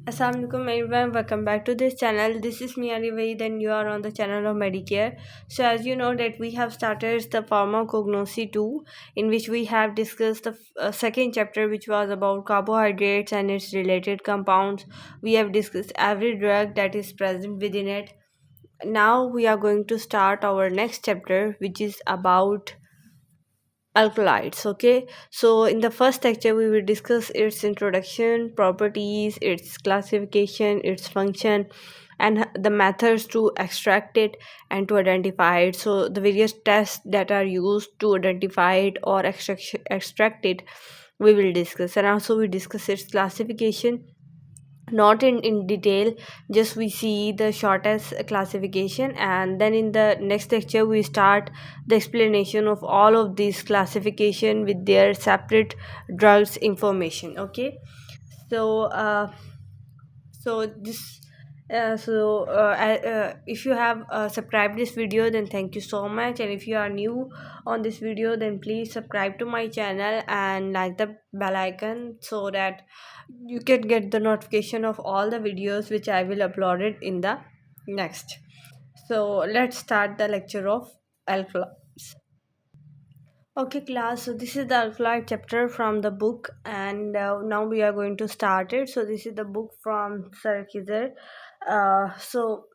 Assalamualaikum everyone, welcome back to this channel. This is me Arivaid and you are on the channel of Medicare. So as you know that we have started the pharmacognosy 2, in which we have discussed the second chapter, which was about carbohydrates and its related compounds. We have discussed every drug that is present within it. Now we are going to start our next chapter, which is about alkaloids. Okay, so in the first lecture we will discuss its introduction, properties, its classification, its function, and the methods to extract it and to identify it. So the various tests that are used to identify it or extract it, we will discuss. And also we discuss its classification, not in detail, just we see the shortest classification, and then in the next lecture we start the explanation of all of these classification with their separate drugs information. Okay, so so this if you have subscribed this video, then thank you so much, and if you are new on this video, then please subscribe to my channel and like the bell icon so that you can get the notification of all the videos which I will upload it in the next. So let's start the lecture of alkalis. Okay, class. So this is the alkali chapter from the book, and now we are going to start it. So this is the book from Sir Kizer. So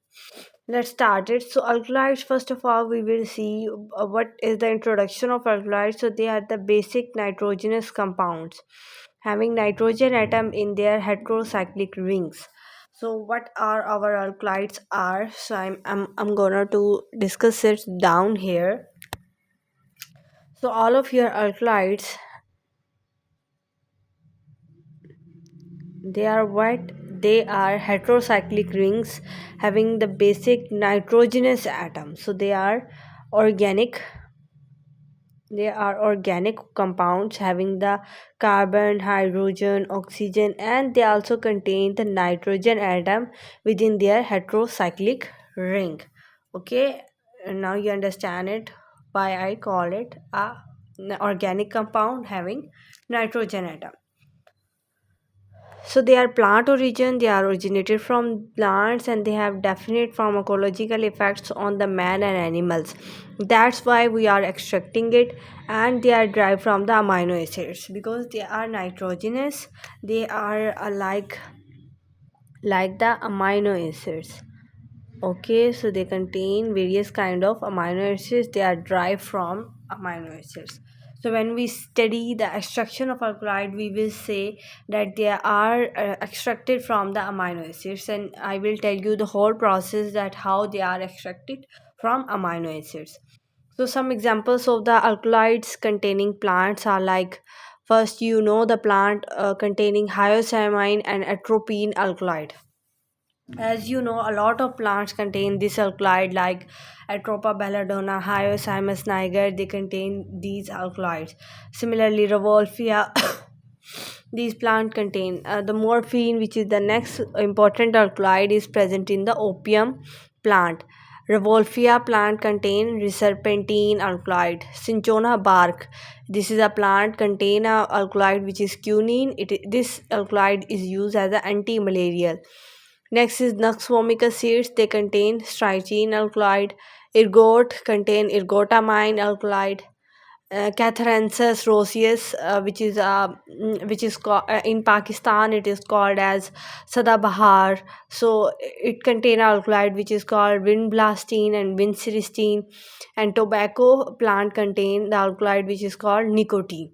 let's start it. So alkalides, first of all, we will see what is the introduction of alkalides. So they are the basic nitrogenous compounds having nitrogen atom in their heterocyclic rings. So what are our alkalides are? So I'm gonna to discuss it down here. So all of your alkalides, they are what? They are heterocyclic rings having the basic nitrogenous atom. So organic they are organic compounds having the carbon, hydrogen, oxygen, and they also contain the nitrogen atom within their heterocyclic ring. Okay, and now you understand it why I call it a organic compound having nitrogen atom. So they are plant origin, they are originated from plants, and they have definite pharmacological effects on the man and animals. That's why we are extracting it, and they are derived from the amino acids because they are nitrogenous. They are like the amino acids. Okay, so they contain various kind of amino acids. They are derived from amino acids. So when we study the extraction of alkaloid, we will say that they are extracted from the amino acids, and I will tell you the whole process that how they are extracted from amino acids. So some examples of the alkaloids containing plants are like, first you know the plant containing hyoscyamine and atropine alkaloid. As you know, a lot of plants contain this alkaloid like Atropa belladonna, Hyoscyamus niger, they contain these alkaloids. Similarly, Revolvia, these plants contain the morphine, which is the next important alkaloid, is present in the opium plant. Revolvia plant contain serpentine alkaloid. Cinchona bark, this is a plant contain a alkaloid which is quinine. This alkaloid is used as an anti-malarial. Next is Nux vomica seeds. They contain strychnine alkaloid. Ergot contain ergotamine alkaloid. Catharensis roseus, which is in Pakistan, it is called as Sadabahar. So it contain alkaloid which is called vinblastine and vinceristine. And tobacco plant contain the alkaloid which is called nicotine.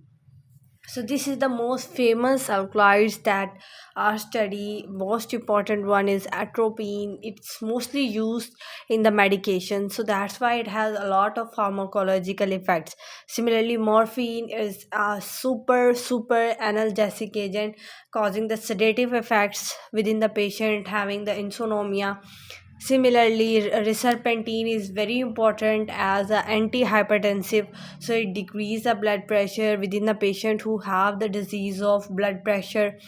So this is the most famous alkaloids that are studied. Most important one is atropine. It's mostly used in the medication, so that's why it has a lot of pharmacological effects. Similarly, morphine is a super analgesic agent causing the sedative effects within the patient having the insomnia. Similarly, serpentine is very important as an antihypertensive, so it decreases the blood pressure within the patient who have the disease of blood pressure.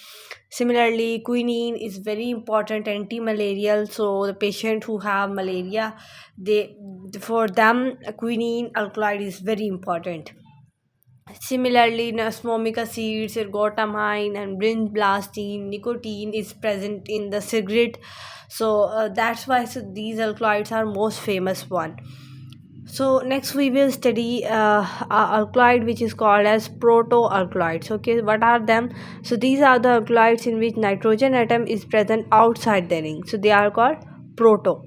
Similarly, quinine is very important anti-malarial, so the patient who have malaria, they for them quinine alkaloid is very important. Similarly, Nasmomica seeds, ergotamine, and brinblastine, nicotine is present in the cigarette. So that's why these alkaloids are most famous one. So next we will study alkaloid which is called as proto-alkaloids. Okay, what are them? So these are the alkaloids in which nitrogen atom is present outside the ring. So they are called proto.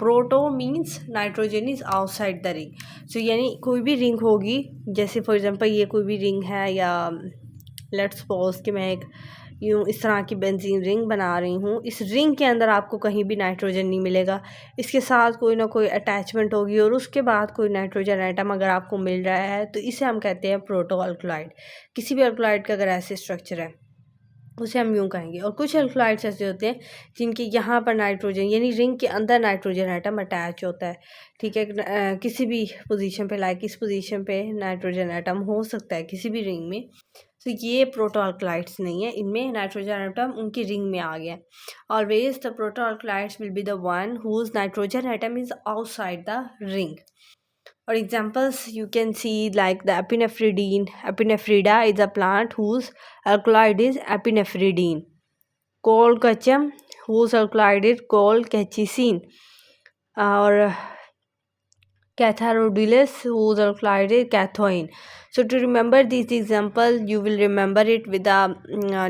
Proto means nitrogen is outside the ring. So यानी कोई भी ring होगी, जैसे for example ये कोई भी ring है, या लेट्स सपोज कि मैं एक यूँ इस तरह की बेंजीन रिंग बना रही हूँ. इस रिंग के अंदर आपको कहीं भी नाइट्रोजन नहीं मिलेगा. इसके साथ कोई ना कोई अटैचमेंट होगी और उसके बाद कोई नाइट्रोजन आइटम अगर आपको मिल रहा है तो इसे हम कहते हैं प्रोटो अल्कलॉइड. किसी भी अल्कलॉइड का अगर ऐसे स्ट्रक्चर है उसे हम यूँ कहेंगे. और कुछ अल्कलॉइड्स ऐसे होते हैं जिनके यहाँ पर नाइट्रोजन यानी रिंग के अंदर नाइट्रोजन आइटम अटैच होता है. ठीक है, किसी भी पोजीशन पे, लाइक इस पोजीशन पे नाइट्रोजन आइटम हो सकता है किसी भी रिंग में. तो ये प्रोटो अल्कलॉइड्स नहीं है, इनमें नाइट्रोजन आइटम उनकी रिंग में आ गया. Always the proto alkaloids will be the one whose nitrogen item is outside the ring. Or examples you can see like the epinephrine. Epinephrida is a plant whose alkaloid is epinephrine. Colchicum whose alkaloid is colchicine. Or Catharodilus whose alkaloid is cathoin. So to remember this example, you will remember it with a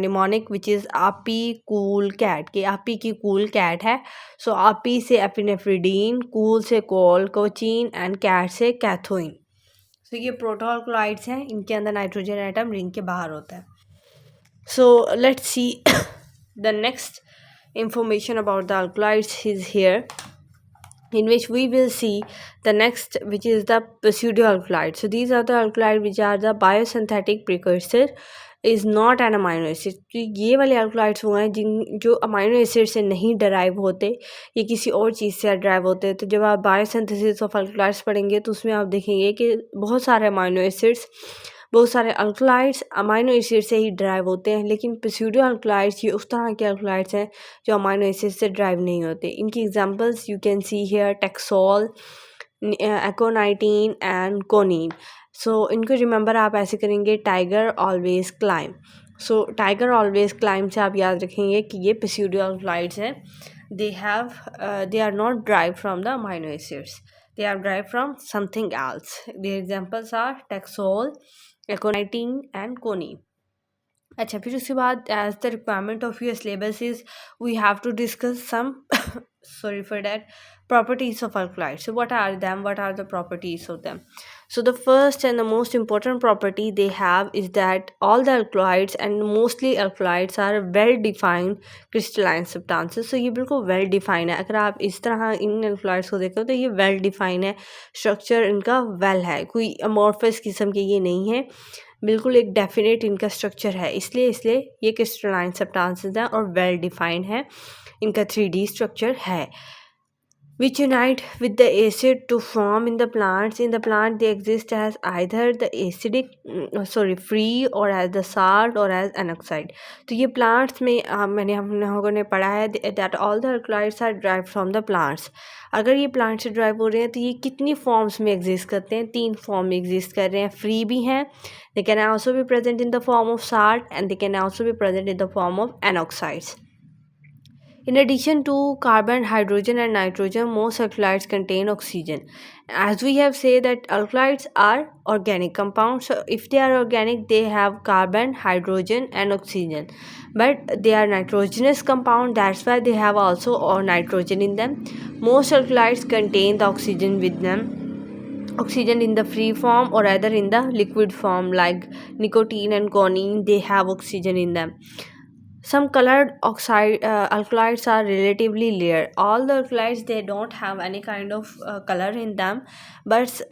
mnemonic which is आपी cool cat. कि आपी की cool cat है. So आपी से epinephrine, cool से colchicine and cat से cathoin. So ये प्रोटोअल्कलॉइड्स हैं, इनके अंदर नाइट्रोजन आइटम रिंग के बाहर होता है. So let's see the next information about the alkaloids is here, in which we will see the next, which is the pseudoalkaloid. So these are the alkaloid which are the biosynthetic precursor is not an amino acid. तो ये वाले alkaloids वो हैं जिन जो amino acid से नहीं derive होते, ये किसी और चीज़ से डराइव होते हैं. तो जब आप बायोसिंथेसिस ऑफ alkaloids पढ़ेंगे तो उसमें आप देखेंगे कि बहुत सारे अमाइनो एसिड्स, बहुत सारे अल्कलाइड्स अमाइनो एसिड से ही ड्राइव होते हैं. लेकिन प्स्यूडो अल्कलाइड्स ये उस तरह के अल्कलाइड्स हैं जो अमाइनो एसिड से ड्राइव नहीं होते. इनकी examples you can see here taxol, aconitine and coniine. So इनको रिमेंबर आप ऐसे करेंगे, tiger always climb. So tiger always climb से आप याद रखेंगे कि ये प्स्यूडो अल्कलाइड्स हैं. they are not derived from the amino acids, they are derived from something else. Their examples are taxol, aconitine and conine. अच्छा, फिर उसके बाद as the requirement of your syllabus is we have to discuss some sorry for that, properties of alkaloids. So what are them? What are the properties of them? So the first and the most important property they have is that all the alkaloids and mostly alkaloids are well defined crystalline substances. So ये बिल्कुल well defined है. अगर आप इस तरह इन alkaloids को देखो तो ये well defined है, structure इनका well है, कोई amorphous किस्म के ये नहीं है, बिल्कुल एक डेफिनेट इनका स्ट्रक्चर है. इसलिए ये क्रिस्टलाइन सब्सटेंसेस हैं और वेल डिफाइंड है, इनका 3D स्ट्रक्चर है. which unite with the acid to form in the plants. In the plant they exist as either the acidic free or as the salt or as an oxide. तो ये plants में मैंने हम लोगों ने पढ़ा है that all the alkaloids are derived from the plants. अगर ये प्लांट से ड्राइव हो रहे हैं तो ये कितनी फॉर्म्स में एग्जिस्ट करते हैं? 3 फॉर्म में एग्जिस्ट कर रहे हैं. फ्री भी हैं, they can also be present in the form of salt and they can also be present in the form of anoxides. In addition to carbon, hydrogen and nitrogen, most alkaloids contain oxygen. As we have said that alkaloids are organic compounds. So if they are organic, they have carbon, hydrogen and oxygen. But they are nitrogenous compound, that's why they have also nitrogen in them. Most alkaloids contain the oxygen with them. Oxygen in the free form or either in the liquid form, like nicotine and conine, they have oxygen in them. Some colored alkaloids are relatively rare. All the alkaloids they don't have any kind of color in them, but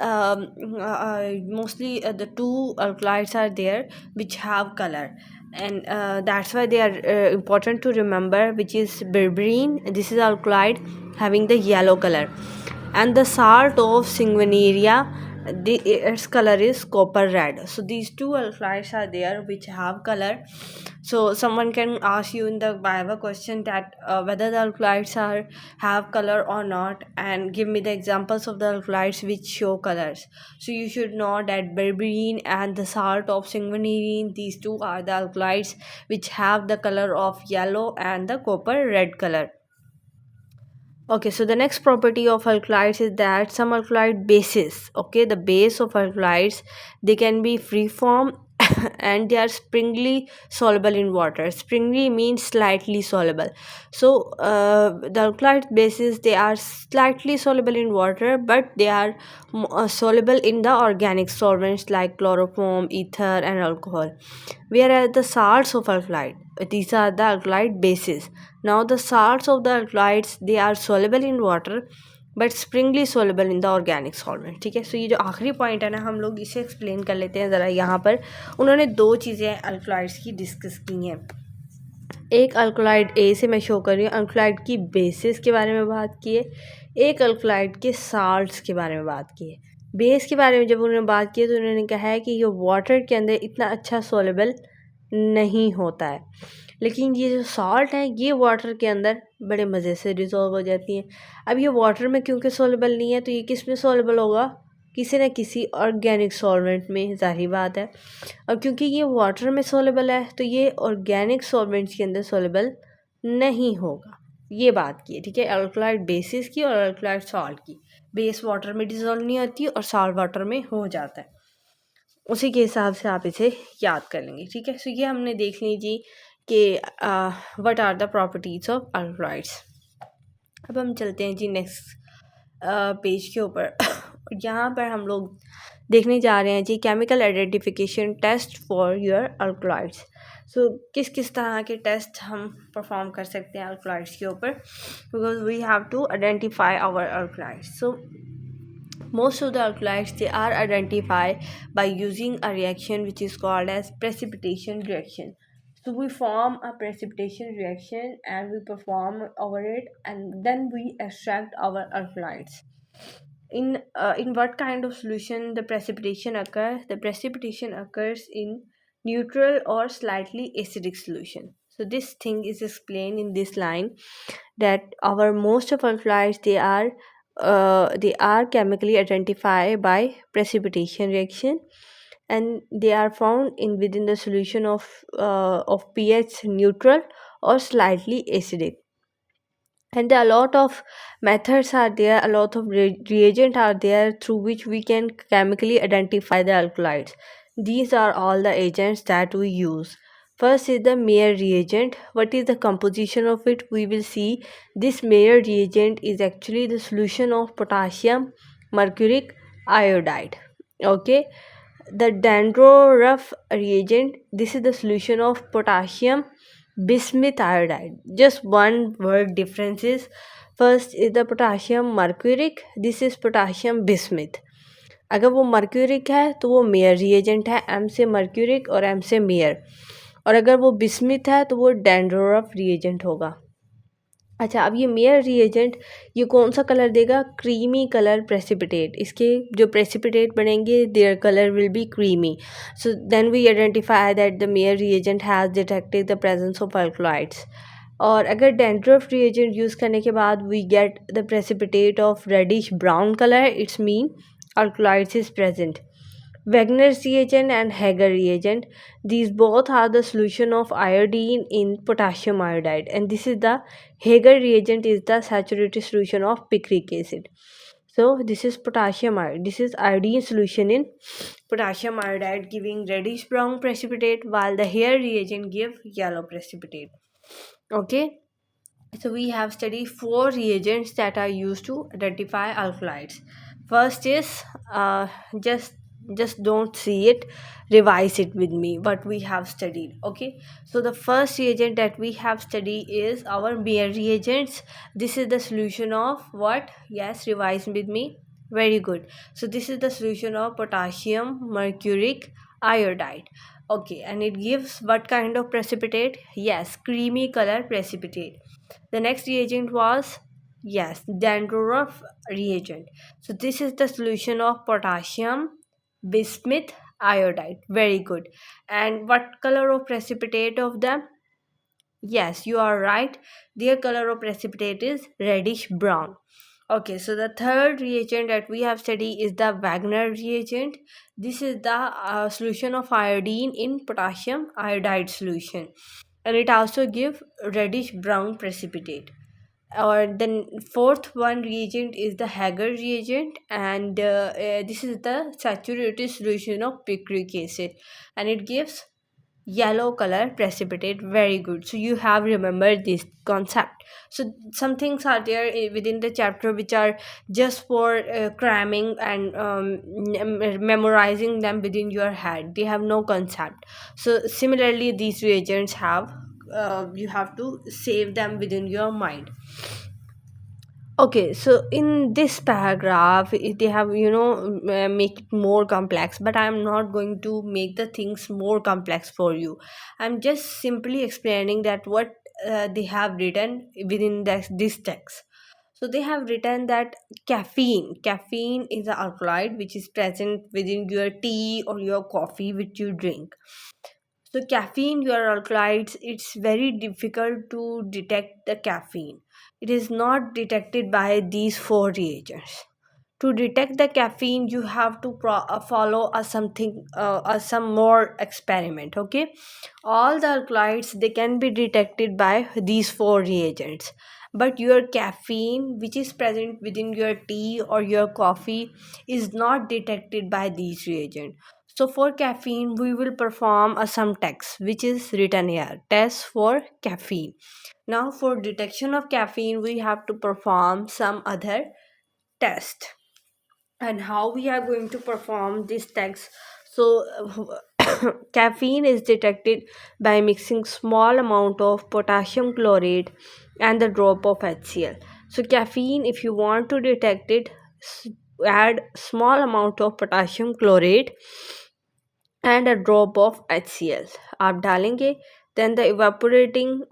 mostly the 2 alkaloids are there which have color, and that's why they are important to remember, which is berberine. This is alkaloid having the yellow color, and the salt of Sanguinaria, its color is copper red. So these 2 alkaloids are there which have color. So someone can ask you in the Viva question that whether the alkalides are have color or not, and give me the examples of the alkalides which show colors. So you should know that berberine and the salt of sigmarinine, these two are the alkalides which have the color of yellow and the copper red color. Okay, so the next property of alkalides is that some alkalide bases, okay, the base of alkalides, they can be free form and they are springly soluble in water. Springly means slightly soluble. So the alkalide bases, they are slightly soluble in water, but they are soluble in the organic solvents like chloroform, ether, and alcohol. Whereas the salts of alkalide, these are the alkalide bases. Now the salts of the alkalides, they are soluble in water but Sprüngli soluble in the organic solvent. ठीक है, सो ये जो आखिरी point है ना, हम लोग इसे एक्सप्लेन कर लेते हैं ज़रा. यहाँ पर उन्होंने दो चीज़ें अल्कलाइड्स की डिस्कस की हैं. एक अल्कलाइड ए से मैं शो कर रही हूँ, अल्कलाइड की बेसिस के बारे में बात की है. एक अल्कलाइड के साल्ट्स के बारे में बात की है. बेस के बारे में जब उन्होंने बात की है तो उन्होंने कहा है कि ये वाटर के अंदर इतना अच्छा सोलेबल नहीं होता है, लेकिन ये जो सॉल्ट है ये वाटर के अंदर बड़े मज़े से डिज़ोल्व हो जाती हैं. अब ये वाटर में क्योंकि सोलेबल नहीं है तो ये किस में सोलेबल होगा, किसी न किसी ऑर्गेनिक सॉल्वेंट में, ज़ाहिर बात है. और क्योंकि ये वाटर में सोलेबल है तो ये ऑर्गेनिक सॉल्वेंट्स के अंदर सोलेबल नहीं होगा. ये बात की है, ठीक है, अल्कलाइड बेसिस की और अल्कलाइड सॉल्ट की. बेस वाटर में डिज़ोल्व नहीं होती और सॉल्ट वाटर में हो जाता है. उसी के हिसाब से आप इसे याद कर लेंगे. ठीक है, सो ये हमने देख लीजिए कि what are the properties of alkaloids. अब हम चलते हैं जी नेक्स्ट पेज के ऊपर. यहाँ पर हम लोग देखने जा रहे हैं जी chemical identification test for your alkaloids. So किस किस तरह के टेस्ट हम परफॉर्म कर सकते हैं अल्कलाइड्स के ऊपर, because we have to identify our alkaloids. So most of the alkalides, they are identified by using a reaction which is called as precipitation reaction. So we form a precipitation reaction and we perform over it, and then we extract our alkalides. In what kind of solution the precipitation occurs? The precipitation occurs in neutral or slightly acidic solution. So this thing is explained in this line, that our most of alkalides, they are chemically identified by precipitation reaction, and they are found in within the solution of pH neutral or slightly acidic. And a lot of methods are there, a lot of reagent are there through which we can chemically identify the alkalides. These are all the agents that we use. First is the Mayer reagent. What is the composition of it? We will see. This Mayer reagent is actually the solution of potassium mercuric iodide. Okay, the Dendroruff reagent, this is the solution of potassium bismuth iodide. Just one word differences. First is the potassium mercuric, this is potassium bismuth. अगर वो mercuric है तो वो mayor reagent है, M से mercuric और M से mayor. और अगर वो बिस्मिथ है तो वो डेंड्रोरफ रिएजेंट होगा. अच्छा, अब ये मेयर रिएजेंट ये कौन सा कलर देगा? Creamy colour precipitate. इसके जो प्रेसिपिटेट बनेंगे their colour will be creamy. So then we identify that the Mayer reagent has detected the presence of alkaloids. और अगर डेंड्रफ रिएजेंट यूज़ करने के बाद we get the precipitate of reddish brown colour, it's mean alkaloids is present. Wagner's reagent and Hager reagent, these both are the solution of iodine in potassium iodide, and this is the Hager reagent is the saturated solution of picric acid. So this is potassium iodide, this is iodine solution in potassium iodide giving reddish brown precipitate, while the Hager reagent give yellow precipitate. Okay, so we have studied four reagents that are used to identify alkalides. First is just don't see it, revise it with me what we have studied. Okay, so the first reagent that we have studied is our Mayer reagents. This is the solution of what? Yes, revise with me. Very good. So this is the solution of potassium mercuric iodide. Okay, and it gives what kind of precipitate? Yes, creamy color precipitate. The next reagent was, yes, Dendroruff reagent. So this is the solution of potassium bismuth Iodide. Very good. And what color of precipitate of them? Yes, you are right. Their color of precipitate is reddish brown. Okay, so the third reagent that we have studied is the Wagner reagent. This is the solution of iodine in potassium iodide solution, and it also gives reddish brown precipitate. Or then fourth one reagent is the Hager reagent, and this is the saturated solution of picric acid, and it gives yellow color precipitate. Very good, so you have remembered this concept. So some things are there within the chapter which are just for cramming and memorizing them within your head. They have no concept. So similarly these reagents have you have to save them within your mind. Okay, so in this paragraph, they have, make it more complex, but I'm not going to make the things more complex for you. I'm just simply explaining that what they have written within this text. So they have written that caffeine is an alkaloid which is present within your tea or your coffee which you drink. So caffeine, your alkaloids, it's very difficult to detect the caffeine. It is not detected by these four reagents. To detect the caffeine, you have to follow some more experiment. Okay, all the alkaloids they can be detected by these four reagents, but your caffeine, which is present within your tea or your coffee, is not detected by these reagents. So for caffeine, we will perform some text which is written here. Test for caffeine. Now for detection of caffeine, we have to perform some other test. And how we are going to perform this test? So caffeine is detected by mixing small amount of potassium chlorate and the drop of HCl. So caffeine, if you want to detect it, add small amount of potassium chlorate and a drop of HCl. आप डालेंगे, then the evaporating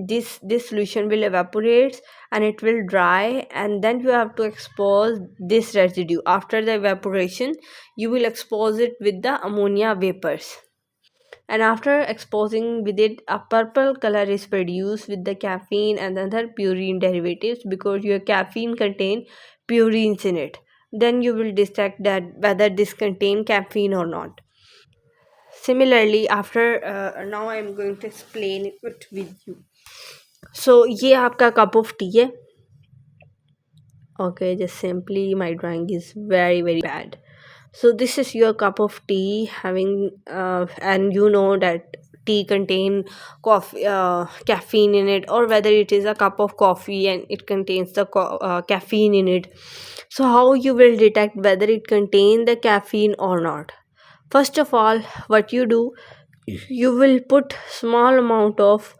this solution will evaporate and it will dry, and then you have to expose this residue. After the evaporation, you will expose it with the ammonia vapors, and after exposing with it, a purple color is produced with the caffeine and other purine derivatives, because your caffeine contain purines in it. Then you will detect that whether this contain caffeine or not. Similarly, after now I am going to explain it with you. So ये आपका cup of tea है. Okay, just simply my drawing is very very bad. So this is your cup of tea having and you know that tea contain coffee caffeine in it, or whether it is a cup of coffee and it contains the caffeine in it. So how you will detect whether it contain the caffeine or not? First of all, what you do, you will put small amount of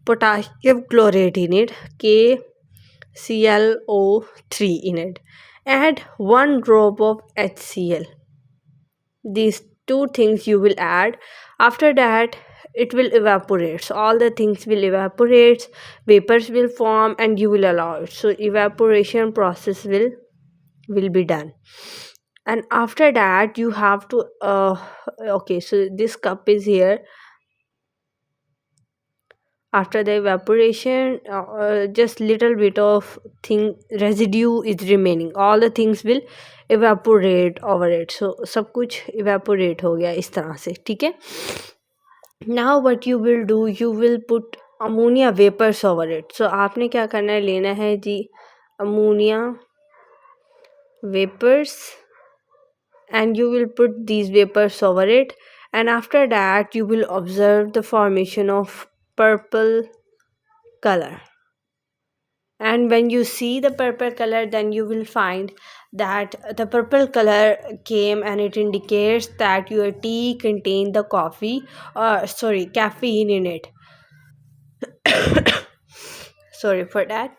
potassium chlorate in it, KClO3 in it. Add one drop of HCl. These two things you will add. After that, it will evaporate. So all the things will evaporate, vapors will form, and you will allow it. So evaporation process will be done. And after that, you have to okay, so this cup is here. After the evaporation, just little bit of thing residue is remaining. All the things will evaporate over it. So सब कुछ evaporate हो गया इस तरह से, ठीक है. Now what you will do, you will put ammonia vapors over it. So आपने क्या करना है, लेना है जी ammonia vapors, and you will put these vapors over it, and after that you will observe the formation of purple color. And when you see the purple color, then you will find that the purple color came, and it indicates that your tea contained the caffeine in it. Sorry for that.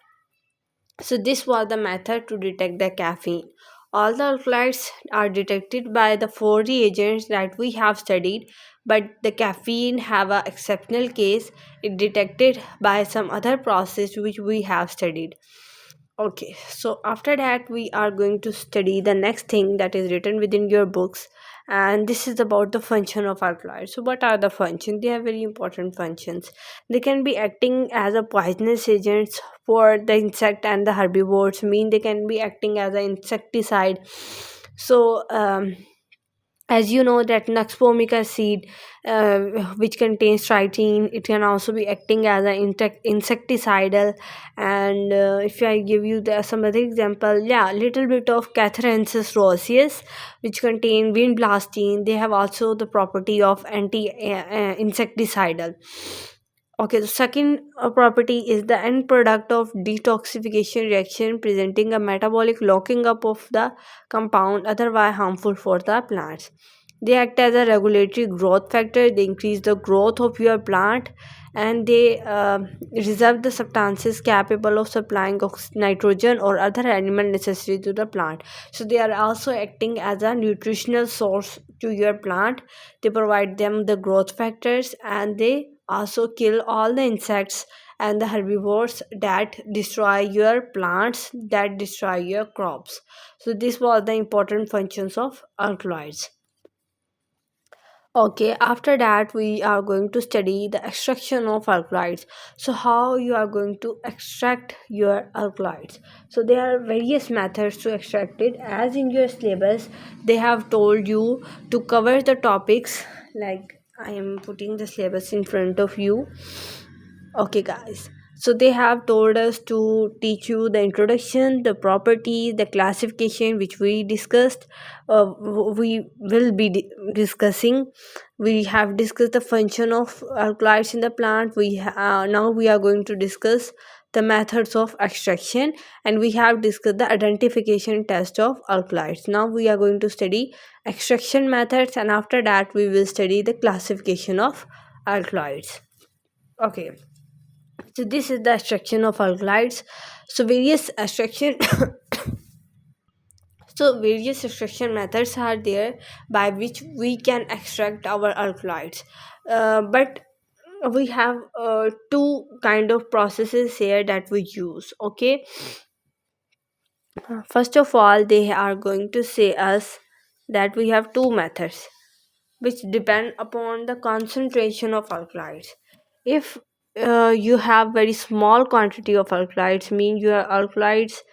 So this was the method to detect the caffeine. All the alkaloids are detected by the four reagents that we have studied, but the caffeine have a exceptional case. It detected by some other process which we have studied. Okay, so after that we are going to study the next thing that is written within your books, and this is about the function of alkaloids. So what are the functions? They have very important functions. They can be acting as a poisonous agents for the insect and the herbivores, mean they can be acting as an insecticide. So as you know that nux vomica seed, uh, which contains tritine, it can also be acting as an insecticidal. And if I give you some other example, yeah, little bit of catharensis roseus, which contain vinblastine, they have also the property of anti insecticidal. Okay, the second property is the end product of detoxification reaction, presenting a metabolic locking up of the compound otherwise harmful for the plants. They act as a regulatory growth factor, they increase the growth of your plant, and they reserve the substances capable of supplying nitrogen or other element necessary to the plant. So they are also acting as a nutritional source to your plant. They provide them the growth factors, and they also kill all the insects and the herbivores that destroy your plants, that destroy your crops. So this was the important functions of alkaloids. Okay, after that we are going to study the extraction of alkaloids. So how you are going to extract your alkaloids? So there are various methods to extract it. As in your syllabus, they have told you to cover the topics, like I am putting the syllabus in front of you. Okay, guys. So they have told us to teach you the introduction, the property, the classification, which we discussed. We will be discussing. We have discussed the function of alkaloids in the plant. Now we are going to discuss the methods of extraction, and we have discussed the identification test of alkaloids. Now we are going to study extraction methods, and after that we will study the classification of alkaloids. Okay, so this is the extraction of alkaloids. So various extraction so various extraction methods are there by which we can extract our alkaloids. But we have two kind of processes here that we use. Okay, first of all, they are going to say us that we have two methods which depend upon the concentration of alkaloids. If you have very small quantity of alkaloids, mean your alkaloids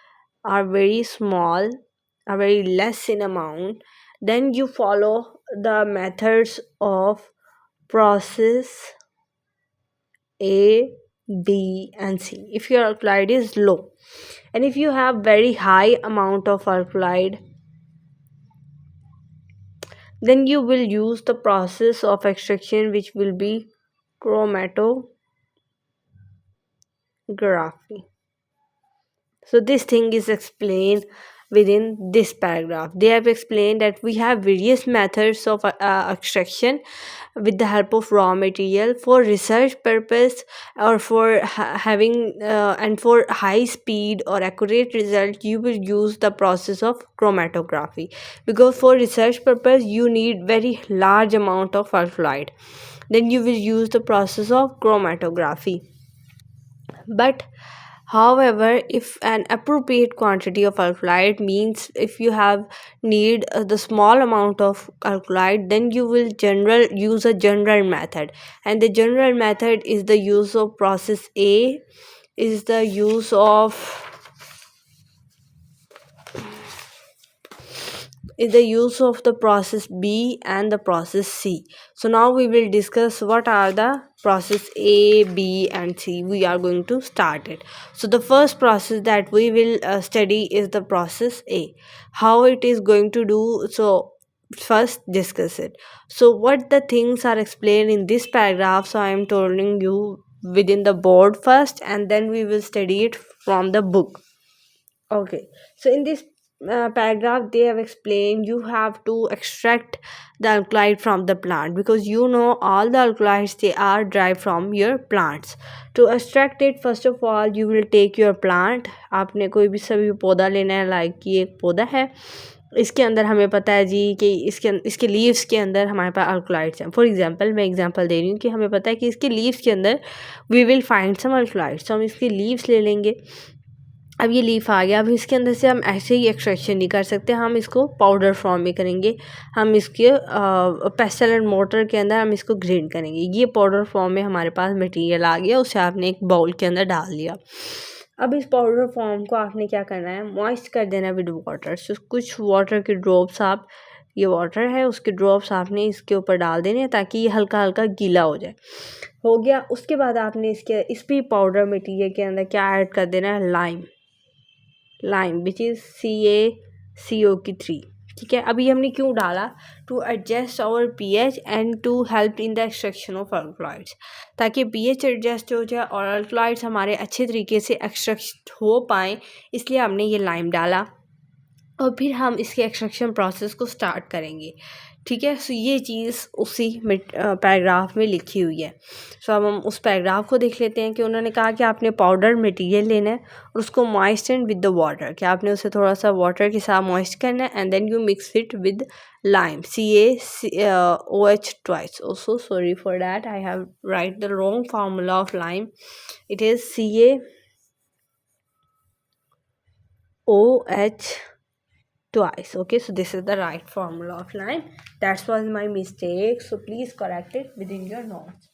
are very small, are very less in amount, then you follow the methods of process A, B, and C. If your alkaloid is low, and if you have very high amount of alkaloid, then you will use the process of extraction, which will be chromatography. So this thing is explained within this paragraph. They have explained that we have various methods of extraction with the help of raw material for research purpose, or for having and for high speed or accurate result. You will use the process of chromatography, because for research purpose you need very large amount of alkaloid. Then you will use the process of chromatography. But however, if an appropriate quantity of alkaloid, means if you have need the small amount of alkaloid, then you will general use a general method. And the general method is the use of process A, is the use of the process B and the process C. So now we will discuss what are the process A, B, and C. We are going to start it. So the first process that we will study is the process A. How it is going to do, so first discuss it. So what the things are explained in this paragraph, so I am telling you within the board first, and then we will study it from the book. Okay, so in this paragraph, they have explained you have to extract the alkaloid from the plant, because you know all the alkaloids they are derived from your plants. To extract it, first of all, you will take your plant. आपने कोई भी सभी पौधा लेना है, like ये एक पौधा है, इसके अंदर हमें पता है जी कि इसके लीव्स के अंदर हमारे पास अल्कलॉइड्स हैं. फॉर एग्जांपल मैं एग्जांपल दे रही हूँ कि हमें पता है कि इसके लीव्स के अंदर we will find some alkaloids. तो हम इसके लीव्स ले लेंगे. अब ये लीफ आ गया। अब इसके अंदर से हम ऐसे ही एक्सट्रैक्शन नहीं कर सकते, हम इसको पाउडर फॉर्म में करेंगे। हम इसके पेस्टल एंड मोटर के अंदर हम इसको ग्राइंड करेंगे। ये पाउडर फॉर्म में हमारे पास मटेरियल आ गया, उसे आपने एक बाउल के अंदर डाल दिया। अब इस पाउडर फॉर्म को आपने क्या करना है, मॉइस्ट कर देना विद वाटर। सो कुछ वाटर के ड्रॉप्स आप, ये वाटर है उसके ड्रॉप्स आपने इसके ऊपर डाल देने हैं ताकि ये हल्का हल्का गीला हो जाए। हो गया। उसके बाद आपने इस भी पाउडर मटेरियल के अंदर क्या ऐड कर देना है, लाइम विच इज़ CaCO3। ठीक है। अभी हमने क्यों डाला, to adjust our pH and to help in the extraction of alkaloids, ताकि pH एडजस्ट हो जाए और अल्कलॉइड्स हमारे अच्छे तरीके से एक्सट्रैक्ट हो पाएँ, इसलिए हमने ये लाइम डाला। और फिर हम इसके एक्सट्रैक्शन प्रोसेस को स्टार्ट करेंगे। ठीक है। सो ये चीज़ उसी पैराग्राफ में लिखी हुई है। सो अब हम उस पैराग्राफ को देख लेते हैं कि उन्होंने कहा कि आपने पाउडर मटेरियल लेना है और उसको मॉइस्टन विद द वाटर, कि आपने उसे थोड़ा सा वाटर के साथ मॉइस्ट करना है and then you mix it with lime CaOH twice. Oh so sorry for that, I have write the wrong formula of lime, it is CaOH twice. Okay, so this is the right formula of lime. That was my mistake, so please correct it within your notes.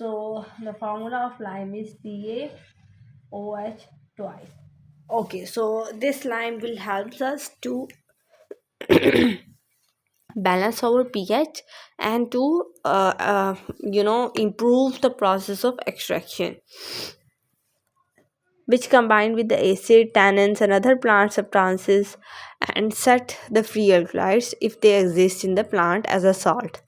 So the formula of lime is CaOH twice. Okay, so this lime will help us to balance our pH and to improve the process of extraction, which combined with the acid, tannins and other plant substances and set the free alkaloids if they exist in the plant as a salt.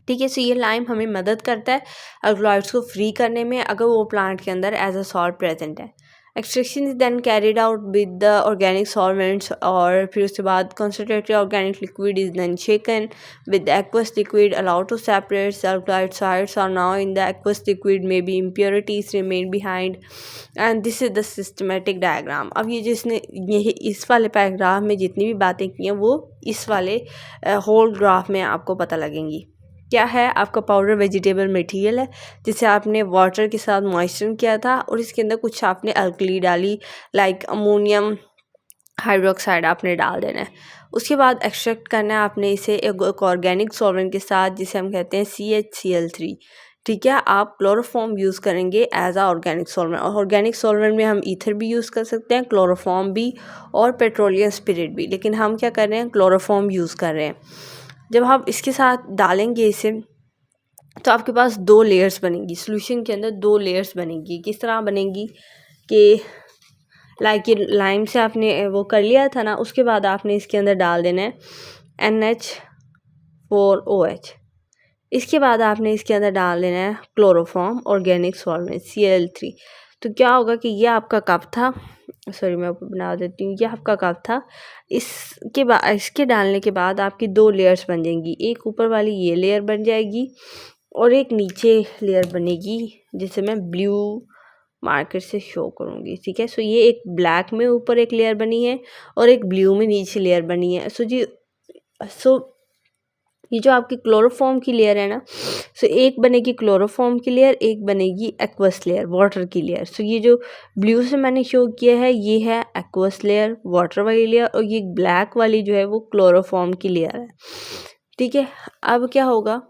ठीक है। सो ये lime हमें मदद करता है alkaloids को free करने में अगर वो प्लांट के अंदर एज अ सॉल्ट प्रेजेंट है। Extraction is then carried out with the organic solvents, और फिर उसके बाद concentrated organic liquid is then shaken with the aqueous liquid allow to separate the alkaloid sides are now in the aqueous liquid may be impurities remain behind and this is the systematic diagram. अब ये जिसने ये इस वाले paragraph में जितनी भी बातें की हैं वो इस वाले होल ग्राफ में आपको पता लगेंगी। क्या है, आपका पाउडर वेजिटेबल मटेरियल है जिसे आपने वाटर के साथ मॉइस्चर किया था और इसके अंदर कुछ आपने अल्कली डाली लाइक अमोनियम हाइड्रोक्साइड आपने डाल देना है। उसके बाद एक्सट्रैक्ट करना है आपने इसे एक ऑर्गेनिक सॉल्वेंट के साथ जिसे हम कहते हैं CHCl3। ठीक है। आप क्लोरोफॉर्म यूज़ करेंगे एज आ ऑर्गेनिक सॉल्वेंट, और ऑर्गेनिक सॉल्वेंट में हम ईथर भी यूज़ कर सकते हैं, क्लोरोफॉर्म भी और पेट्रोलियम स्पिरिट भी, लेकिन हम क्या कर रहे हैं, क्लोरोफॉर्म यूज़ कर रहे हैं। जब आप इसके साथ डालेंगे इसे तो आपके पास 2 लेयर्स बनेंगी, सोल्यूशन के अंदर 2 लेयर्स बनेंगी। किस तरह बनेंगी कि लाइक ये लाइम से आपने वो कर लिया था ना, उसके बाद आपने इसके अंदर डाल देना है NH4OH। इसके बाद आपने इसके अंदर डाल देना है क्लोरोफॉर्म ऑर्गेनिक सॉल्वेंट Cl3। तो क्या होगा कि ये आपका कप था, सॉरी मैं बना देती हूँ, ये आपका कप था। इसके डालने के बाद आपकी 2 लेयर्स बन जाएंगी, एक ऊपर वाली ये लेयर बन जाएगी और एक नीचे लेयर बनेगी जिसे मैं ब्लू मार्कर से शो करूँगी। ठीक है। सो ये एक ब्लैक में ऊपर एक लेयर बनी है और एक ब्लू में नीचे लेयर बनी है। सो ये जो आपकी क्लोरोफॉर्म की लेयर है ना, सो एक बनेगी क्लोरोफॉर्म की लेयर, एक बनेगी एक्वस लेयर वाटर की लेयर। सो ये जो ब्लू से मैंने शो किया है ये है एक्वस लेयर वाटर वाली लेयर, और ये ब्लैक वाली जो है वो क्लोरोफॉर्म की लेयर है। ठीक है। अब क्या होगा,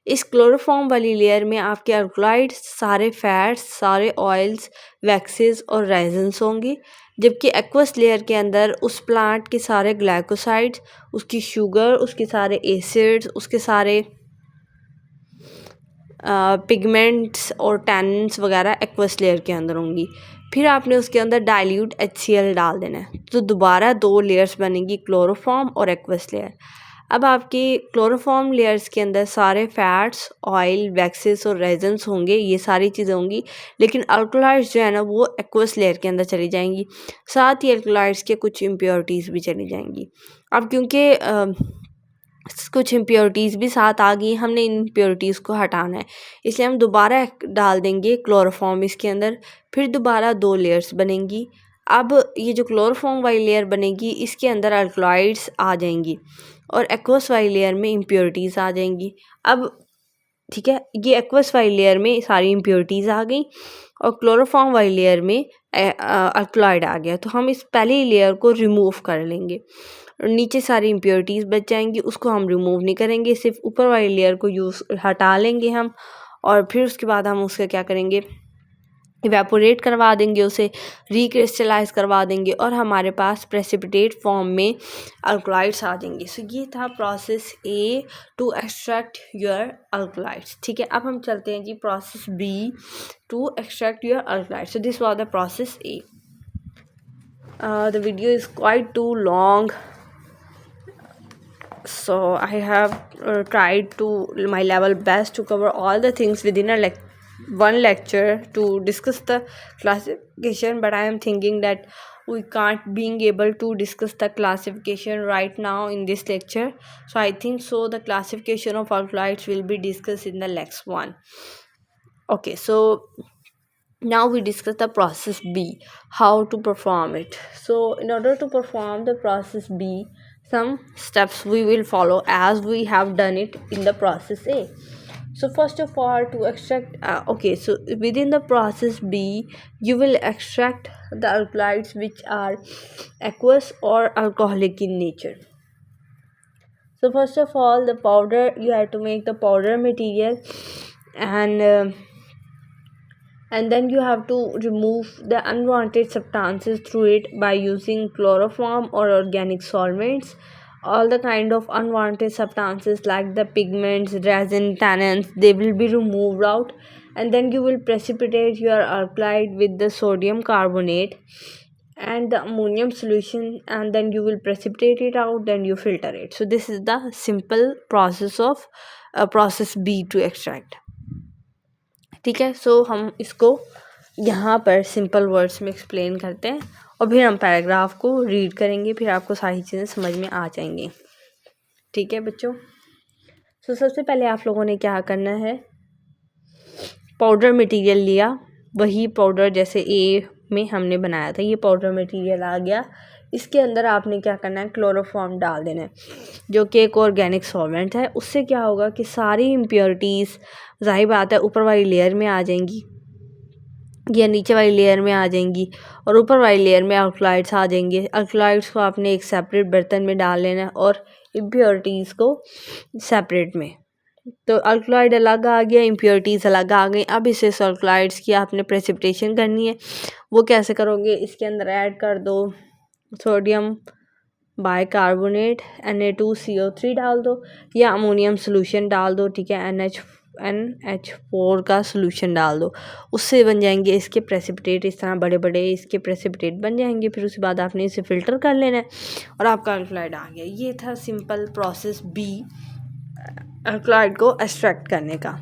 इस क्लोरोफॉर्म वाली लेयर में आपके अल्कलॉइड्स, सारे फैट्स, सारे ऑयल्स, वैक्सेस और रेजिन्स होंगे, जबकि एक्वस लेयर के अंदर उस प्लांट के सारे ग्लाइकोसाइड्स, उसकी शुगर, उसके सारे एसिड्स, उसके सारे पिगमेंट्स और टैनिन्स वगैरह एक्वस लेयर के अंदर होंगी। फिर आपने उसके अंदर डाइल्यूट HCl डाल देना है, तो दोबारा 2 लेयर्स बनेंगी, क्लोरोफॉर्म और एक्वस लेयर। अब आपकी क्लोरोफॉर्म लेयर्स के अंदर सारे फैट्स, ऑयल, वैक्सेस और रेजन्स होंगे, ये सारी चीज़ें होंगी, लेकिन अल्कलॉइड्स जो है ना वो एक्वस लेयर के अंदर चली जाएंगी, साथ ही अल्कलॉइड्स के कुछ इम्प्योरिटीज़ भी चली जाएंगी। अब क्योंकि कुछ इम्प्योरिटीज़ भी साथ आ गई, हमने इन इम्प्योरिटीज़ को हटाना है, इसलिए हम दोबारा डाल देंगे क्लोरोफॉर्म इसके अंदर, फिर दोबारा 2 लेयर्स बनेंगी। अब ये जो क्लोरोफॉर्म वाली लेयर बनेगी इसके अंदर अल्कलॉइड्स आ जाएंगी और एक्वस वाली लेयर में इम्प्योरिटीज़ आ जाएंगी। अब ठीक है। ये एक्वस वाली लेयर में सारी इम्प्योरिटीज़ आ गई और क्लोरोफॉर्म वाली लेयर में अल्कलॉइड आ गया। तो हम इस पहली लेयर को रिमूव कर लेंगे और नीचे सारी इम्प्योरिटीज़ बच जाएंगी, उसको हम रिमूव नहीं करेंगे, सिर्फ ऊपर वाली लेयर को हटा लेंगे हम। और फिर उसके बाद हम उसका क्या करेंगे, इवेपोरेट करवा देंगे, उसे रिक्रिस्टलाइज करवा देंगे और हमारे पास प्रेसिपिटेट फॉर्म में अल्कलाइड्स आ जाएंगे। सो ये था process A to extract your alkaloids. ठीक है, अब हम चलते हैं जी process B to extract your alkaloids. So this was the process A. The video is quite too long, so I have tried to my level best to cover all the things within one lecture to discuss the classification, but I am thinking that we can't being able to discuss the classification right now in this lecture. So I think so the classification of alkalides will be discussed in the next one. Okay, so now we discuss the process B, how to perform it. So in order to perform the process B, some steps we will follow as we have done it in the process A. So first of all, to extract so within the process B you will extract the alkalides which are aqueous or alcoholic in nature. So first of all, the powder, you have to make the powder material, and then you have to remove the unwanted substances through it by using chloroform or organic solvents. All the kind of unwanted substances like the pigments, resin, tannins, they will be removed out, and then you will precipitate your alkali with the sodium carbonate and the ammonium solution, and then you will precipitate it out, then you filter it. So this is the simple process of process B to extract. ठीक है, सो हम इसको यहाँ पर simple words में explain करते हैं और फिर हम पैराग्राफ को रीड करेंगे, फिर आपको सारी चीज़ें समझ में आ जाएंगी। ठीक है बच्चों, सो सबसे पहले आप लोगों ने क्या करना है, पाउडर मटेरियल लिया, वही पाउडर जैसे ए में हमने बनाया था, ये पाउडर मटेरियल आ गया। इसके अंदर आपने क्या करना है, क्लोरोफॉर्म डाल देना है जो कि एक ऑर्गेनिक सॉल्वेंट है। उससे क्या होगा कि सारी इम्प्योरिटीज़ ज़ाहिर बात है ऊपर वाली लेयर में आ जाएंगी या नीचे वाली लेयर में आ जाएंगी, और ऊपर वाली लेयर में अल्कलाइड्स आ जाएंगे। अल्कलाइड्स को आपने एक सेपरेट बर्तन में डाल लेना है और इम्प्योरिटीज़ को सेपरेट में। तो अल्कलाइड अलग आ गया, इम्प्योरिटीज़ अलग आ गई। अब इसे अल्कलाइड्स की आपने प्रेसिपिटेशन करनी है। वो कैसे करोगे, इसके अंदर ऐड कर दो सोडियम बाइकार्बोनेट Na2CO3 डाल दो या अमोनियम सोल्यूशन डाल दो। ठीक है, NH4 का सोल्यूशन डाल दो, उससे बन जाएंगे इसके प्रेसिपिटेट। इस तरह बड़े बड़े इसके प्रेसिपिटेट बन जाएंगे। फिर उसके बाद आपने इसे फ़िल्टर कर लेना है और आपका अल्कलाइड आ गया। ये था सिंपल प्रोसेस बी, अल्कलाइड को एक्सट्रैक्ट करने का।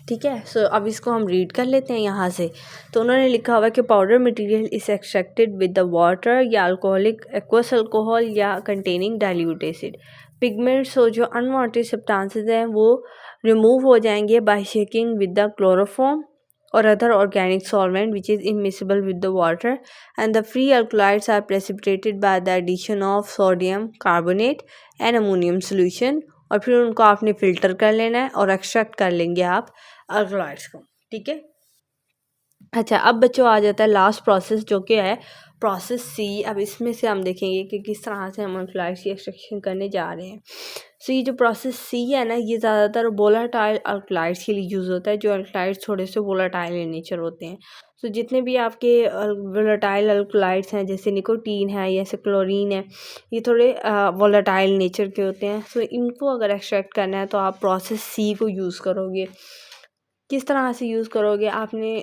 ठीक है, सो अब इसको हम रीड कर लेते हैं यहाँ से। तो उन्होंने लिखा हुआ है कि powder material is extracted with the water या अल्कोहलिक एक्वस अल्कोहल या कंटेनिंग डाइल्यूट एसिड। पिगमेंट्स हो जो अनवांटेड सब्सटेंसेस हैं वो रिमूव हो जाएंगे by shaking with the chloroform or other organic solvent which is immiscible with the water, and the free alkalides are precipitated by the addition of sodium carbonate and ammonium solution। और फिर उनको आपने filter कर लेना है और extract कर लेंगे आप अल्कलाइड्स को। ठीक है, अच्छा अब बच्चों आ जाता है लास्ट प्रोसेस जो कि है प्रोसेस सी। अब इसमें से हम देखेंगे कि किस तरह से हम अल्कलाइड्स की एक्सट्रैक्शन करने जा रहे हैं। सो ये जो प्रोसेस सी है ना, ये ज़्यादातर वोलाटाइल अल्कलाइड्स के लिए यूज़ होता है, जो अल्कलाइड्स थोड़े से वोलाटाइल इन नेचर होते हैं। सो जितने भी आपके वोलाटाइल अल्कलाइड्स हैं जैसे निकोटीन है या जैसे क्लोरीन है, ये थोड़े वोलाटाइल नेचर के होते हैं। सो इनको अगर एक्सट्रैक्ट करना है तो आप प्रोसेस सी को यूज़ करोगे। किस तरह से यूज़ करोगे, आपने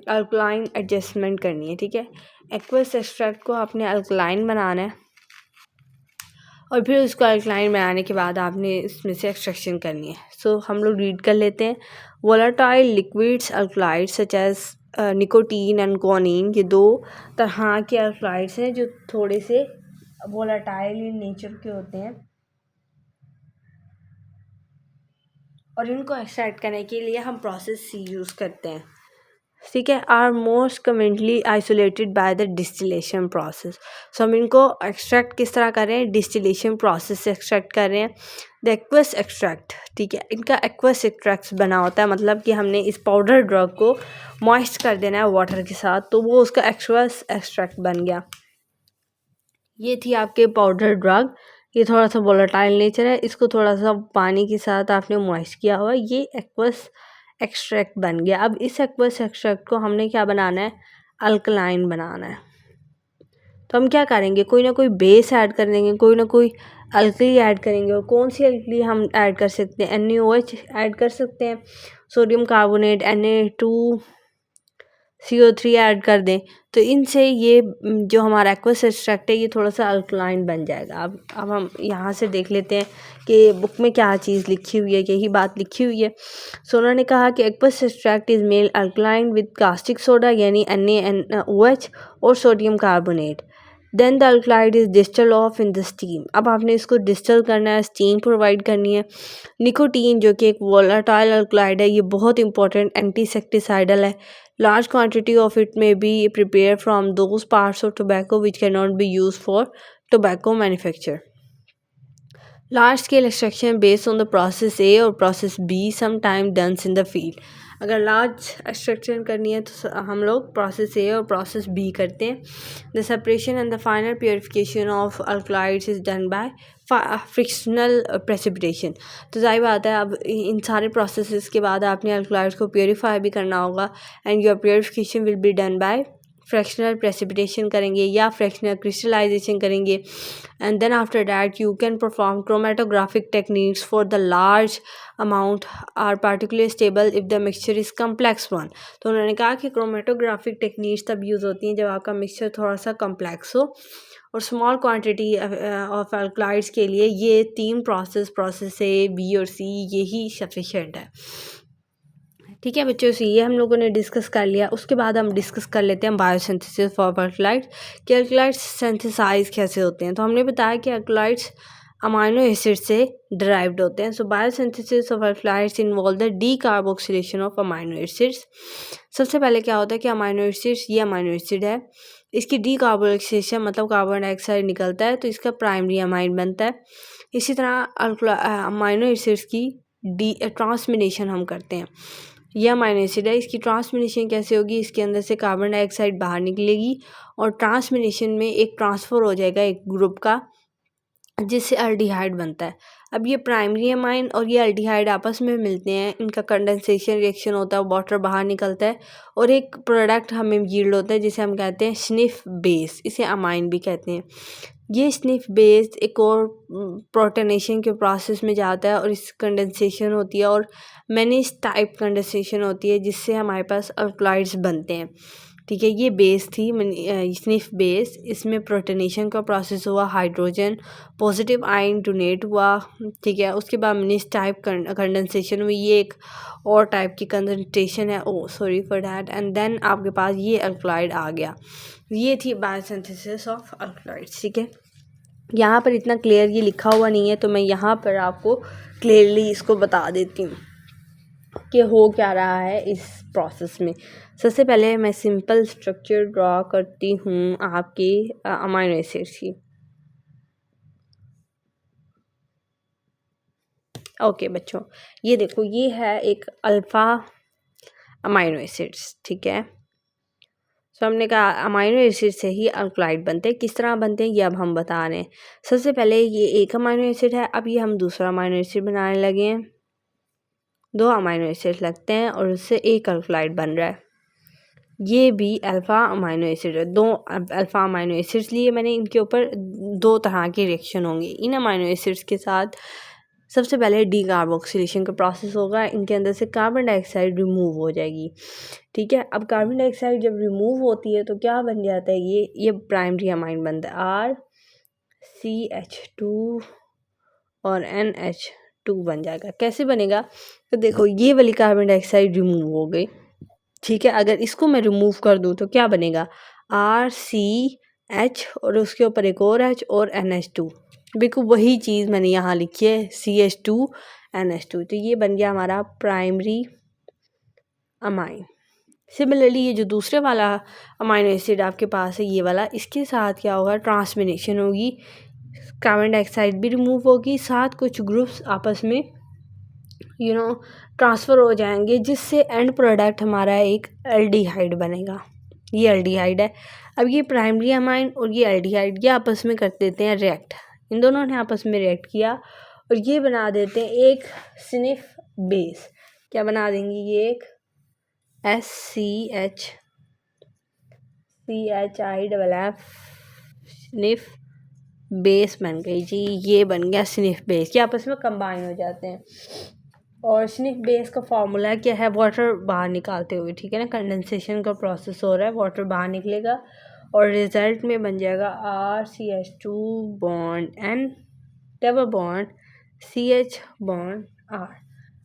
अल्कलाइन एडजस्टमेंट करनी है। ठीक है, एक्वस एक्सट्रैक्ट को आपने अल्कलाइन बनाना है और फिर उसको अल्कलाइन बनाने के बाद आपने इसमें से एक्सट्रैक्शन करनी है। सो हम लोग रीड कर लेते हैं। Volatile liquids alkaloids such as nicotine and guanine, ये दो तरह के अल्कलाइड्स हैं जो थोड़े से वोलाटाइल इन नेचर के होते हैं और इनको एक्सट्रैक्ट करने के लिए हम प्रोसेस सी यूज़ करते हैं। ठीक है, are most commonly isolated by the distillation process. So हम इनको एक्सट्रैक्ट किस तरह कर रहे हैं, डिस्टिलेशन प्रोसेस से एक्सट्रैक्ट कर रहे हैं। द एक्वस एक्सट्रैक्ट, ठीक है, इनका एक्वस एक्सट्रैक्ट बना होता है, मतलब कि हमने इस पाउडर ड्रग को मॉइस्ट कर देना है वाटर के साथ, तो वो उसका एक्वस एक्सट्रैक्ट बन गया। ये थी आपके पाउडर ड्रग, ये थोड़ा सा वोलेटाइल नेचर है, इसको थोड़ा सा पानी के साथ आपने मॉइस्ट किया हुआ, ये एक्वस एक्सट्रैक्ट बन गया। अब इस एक्वस एक्सट्रैक्ट को हमने क्या बनाना है, अल्कलाइन बनाना है। तो हम क्या करेंगे, कोई ना कोई बेस ऐड कर देंगे, कोई ना कोई अल्कली ऐड करेंगे। और कौन सी अल्कली हम ऐड कर सकते हैं, NaOH ऐड कर सकते हैं, सोडियम कार्बोनेट, Na2CO3 ऐड कर दें, तो इनसे ये जो हमारा एक्वस एक्सट्रैक्ट है ये थोड़ा सा अल्कलाइन बन जाएगा। अब हम यहाँ से देख लेते हैं कि बुक में क्या चीज़ लिखी हुई है, यही बात लिखी हुई है। सो उन्होंने कहा कि aqueous extract is made alkaline with caustic soda यानी NaOH और sodium carbonate. Then the alkaloid is distil off in the steam. अब आपने इसको डिस्टल करना है, स्टीम प्रोवाइड करनी है। निकोटीन जो कि एक वोलाटाइल अल्कलाइड है, ये बहुत इंपॉर्टेंट एंटीसेक्टिसाइडल है। Large quantity of it may be prepare from those parts of tobacco which can not be use for tobacco manufacture. Large scale extraction based on the process A और process B sometime done in the field. अगर large extraction करनी है तो हम लोग process A और process B करते हैं। The separation and the final purification of alkaloids is done by frictional precipitation. तो जाहिर बात है, अब इन सारे प्रोसेसेस के बाद आपने अल्कलाइड्स को प्योरीफाई भी करना होगा, and your purification will be done by fractional precipitation करेंगे या फ्रैक्शनल क्रिस्टलाइजेशन करेंगे। And then after that you can perform chromatographic techniques for the large amount are particular stable if the mixture is complex one. तो उन्होंने कहा कि chromatographic techniques तब use होती हैं जब आपका मिक्सचर थोड़ा सा कम्प्लेक्स हो, और स्मॉल क्वांटिटी ऑफ अल्कलाइड्स के लिए ये तीन प्रोसेस ए, बी और सी यही सफिशेंट है। ठीक है बच्चों, से ये हम लोगों ने डिस्कस कर लिया। उसके बाद हम डिस्कस कर लेते हैं बायोसिंथेसिस फॉर अल्कलाइड्स, कि अल्कलाइड्स सिंथेसाइज कैसे होते हैं। तो हमने बताया कि अल्कलाइड्स अमाइनो एसिड से डिराइव्ड होते हैं। So biosynthesis of alkaloids involve the decarboxylation of amino acids. सबसे पहले क्या होता है कि अमाइनो एसिड्स, ये अमाइनो एसिड है, इसकी डीकार्बोक्सिलेशन मतलब कार्बन डाइऑक्साइड निकलता है तो इसका प्राइमरी अमाइन बनता है। इसी तरह अमाइनो एसिड्स की ट्रांसमिनेशन हम करते हैं। यह अमाइनो एसिड है, इसकी ट्रांसमिनेशन कैसे होगी, इसके अंदर से कार्बन डाइऑक्साइड बाहर निकलेगी और ट्रांसमिनेशन में एक ट्रांसफ़र हो जाएगा एक ग्रुप का, जिससे अल्डिहाइड बनता है। अब ये प्राइमरी अमाइन और ये अल्डिहाइड आपस में मिलते हैं, इनका कंडेंसेशन रिएक्शन होता है, वाटर बाहर निकलता है और एक प्रोडक्ट हमें यील्ड होता है जिसे हम कहते हैं स्निफ बेस, इसे अमाइन भी कहते हैं। ये स्निफ बेस एक और प्रोटोनेशन के प्रोसेस में जाता है और इस कंडेंसेशन होती है और मैनीस टाइप कंडेंसेशन होती है जिससे हमारे पास अल्कलाइड्स बनते हैं। ठीक है, ये बेस थी स्निफ बेस, इसमें प्रोटोनेशन का प्रोसेस हुआ, हाइड्रोजन पॉजिटिव आयन डोनेट हुआ। ठीक है, उसके बाद मैनीस टाइप कंडेंसेशन हुई, ये एक और टाइप की कंडेंसेशन है, oh sorry for that, and then आपके पास ये अल्कलाइड आ गया। ये थी बायोसिंथेसिस ऑफ अल्कलाइड्स। ठीक है, यहाँ पर इतना क्लियर ये लिखा हुआ नहीं है तो मैं यहाँ पर आपको क्लियरली इसको बता देती हूँ कि हो क्या रहा है इस प्रोसेस में। सबसे पहले मैं सिंपल स्ट्रक्चर ड्रॉ करती हूँ आपके अमाइनो एसिड्स की। ओके बच्चों, ये देखो, ये है एक अल्फ़ा अमाइनो एसिड्स। ठीक है, तो हमने कहा अमाइनो एसिड से ही अल्कलाइड बनते हैं। किस तरह बनते हैं ये अब हम बता रहे हैं। सबसे पहले ये एक अमाइनो एसिड है, अब ये हम दूसरा अमाइनो एसिड बनाने लगे हैं, दो अमाइनो एसिड लगते हैं और उससे एक अल्कलाइड बन रहा है। ये भी अल्फ़ा अमाइनो एसिड है, दो अल्फ़ा अमाइनो एसिड्स लिए मैंने, इनके ऊपर दो तरह के रिएक्शन होंगे। इन अमाइनो एसिड्स के साथ सबसे पहले डीकार्बोक्सिलेशन का प्रोसेस होगा, इनके अंदर से कार्बन डाइऑक्साइड रिमूव हो जाएगी। ठीक है, अब कार्बन डाइऑक्साइड जब रिमूव होती है तो क्या बन जाता है, ये प्राइमरी अमाइन बनता है, RCH2 और NH2 बन जाएगा। कैसे बनेगा, तो देखो ये वाली कार्बन डाइऑक्साइड रिमूव हो गई। ठीक है, अगर इसको मैं रिमूव कर दूँ तो क्या बनेगा, RCH और उसके ऊपर एक और H और NH2। बिल्कुल वही चीज़ मैंने यहाँ लिखी है, CH2NH2। तो ये बन गया हमारा प्राइमरी अमाइन। सिमिलरली ये जो दूसरे वाला अमाइनो एसिड आपके पास है ये वाला, इसके साथ क्या होगा, ट्रांसमिनेशन होगी, कार्बन डाइऑक्साइड भी रिमूव होगी, साथ कुछ ग्रुप्स आपस में ट्रांसफ़र हो जाएंगे, जिससे एंड प्रोडक्ट हमारा एक एल्डिहाइड बनेगा। ये एल्डिहाइड है। अब ये प्राइमरी अमाइन और ये एल्डिहाइड ये आपस में कर देते हैं रिएक्ट, इन दोनों ने आपस में रिएक्ट किया और ये बना देते हैं एक स्निफ बेस। क्या बना देंगे, ये एक SCH स्निफ बेस बन गई जी। ये बन गया स्निफ बेस, ये आपस में कंबाइन हो जाते हैं। और स्निफ बेस का फॉर्मूला क्या है, वाटर बाहर निकालते हुए, ठीक है ना, कंडेंसेशन का प्रोसेस हो रहा है, वाटर बाहर निकलेगा और रिजल्ट में बन जाएगा RCH2 bond N double bond CH bond R।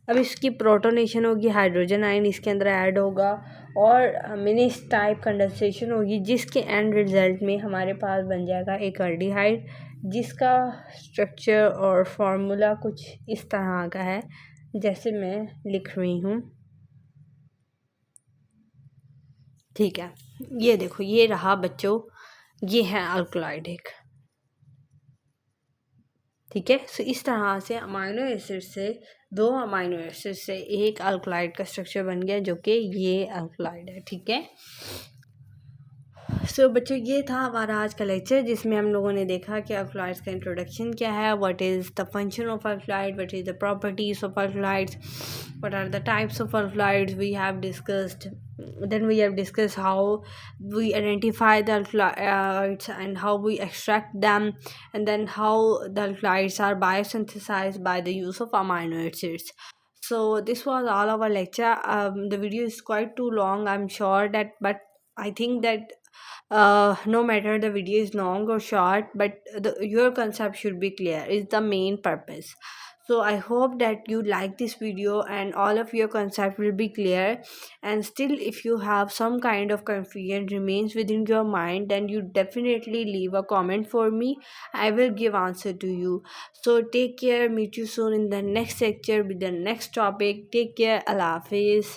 अब इसकी प्रोटोनेशन होगी, हाइड्रोजन आयन इसके अंदर ऐड होगा और मिनिस टाइप कंडेंसेशन होगी, जिसके एंड रिजल्ट में हमारे पास बन जाएगा एक एल्डिहाइड, जिसका स्ट्रक्चर और फॉर्मूला कुछ इस तरह का है जैसे मैं लिख रही हूँ। ठीक है, ये देखो, ये रहा बच्चों, ये है अल्कलॉइड एक। ठीक है, सो इस तरह से अमाइनो एसिड से, दो अमाइनो एसिड से एक अल्कलॉइड का स्ट्रक्चर बन गया, जो कि ये अल्कलॉइड है। ठीक है, सो बच्चों ये था हमारा आज का लेक्चर, जिसमें हम लोगों ने देखा कि अल्कलॉइड्स का इंट्रोडक्शन क्या है, what is the function of alkaloid, what is the properties of alkaloids, what are the types of alkaloids we have discussed. Then we have discussed how we identify the alkaloids and how we extract them, and then how the alkaloids are biosynthesized by the use of amino acids. So this was all our lecture. The video is quite too long, I'm sure that, but I think that no matter the video is long or short, but your concept should be clear is the main purpose. So I hope that you like this video and all of your concept will be clear. And still, if you have some kind of confusion remains within your mind, then you definitely leave a comment for me. I will give answer to you. So take care, meet you soon in the next lecture with the next topic. Take care, Allah Hafiz.